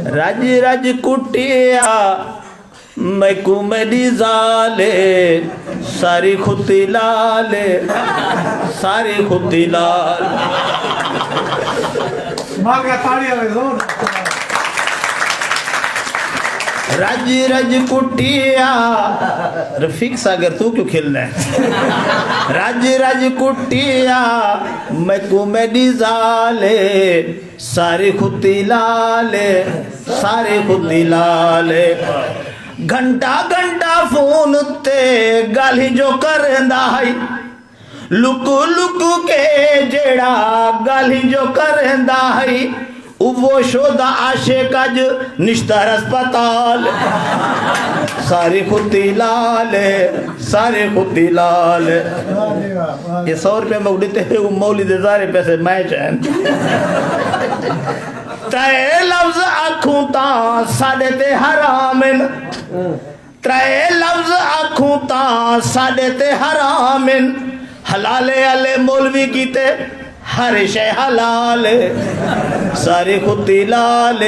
रज रज कुटिया मैकू मेरी जाले सारी खुदी लाले सारी खुदी लाल। रज रज कुटिया रफीक सागर तू क्यों खेलना है? रज रज कुटिया मैकू मेरी जाले सारी खुदी लाले सारी खुदी लाले। घंटा घंटा फोन ते गाली जो करंदा है लुक लुक के जेड़ा गाली जो करंदा है वो शोदा आशिक अज निश्तर अस्पताल सारी खुदी लाल सारे खुदी लाल। ये 100 रुपये में उड़ते हैं वो मौली दे सारे पैसे मैं चैन त्रै लफ्ज आखूं ता साडे ते हराम त्रै लफ्ज आखूं ता साडे ते हराम हलाले आले मौलवी कीते हर शे हलाल सारे खुदी लाल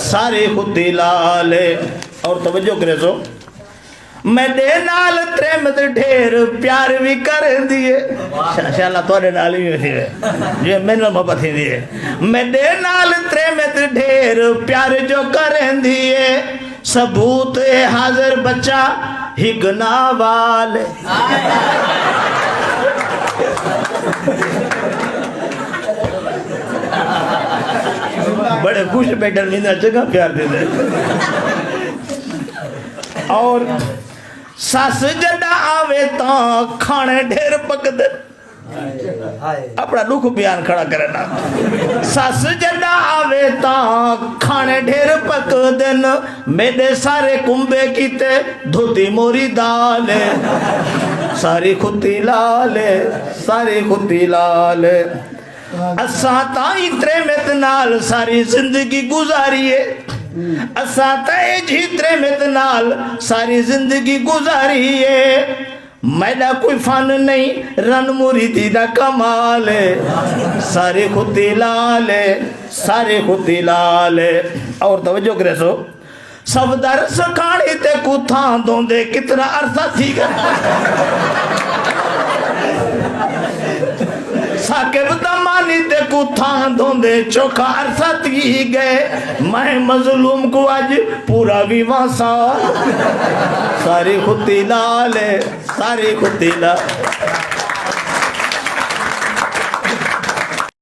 सारे खुदी लाल। और तवज्जो करे सो मेरे नाल त्रेमत ढेर प्यार भी कर दिए शाला तोरे नाल भी थी जे मेरे मोहब्बत थी दिए मेरे नाल त्रेमत ढेर प्यार जो कर दिए सबूत हाजिर बच्चा हिगना वाल। बड़े खुश बैठे मीना जगह प्यार दे दे। और सस जड़ा आवे तो खाने ढेर पकद अपना दुख बयान खड़ा करना। सस जड़ा आवे तो खाने ढेर पकदन मेरे सारे कुंबे कीते धोती मोरी दाल सारी खुदी लाल सारी खुदी लाल। असा ताई त्रेमत नाल सारी जिंदगी गुजारिए असा ताई जी त्रेमत नाल सारी जिंदगी गुजारिए मैदा कोई फन नहीं रन मुरीदी दा कमाल सारे खुदी लाल सारे खुदी लाल। और तवज्जो करे सो सब दरस खानी ते कुथा दोंदे कितना अरसा थी साकिब दमानी ते कुथा दोंदे चोखा अरसा थी गए मैं मजलूम को आज पूरा विवाह सारी खुदी लाल सारी खुदी लाल।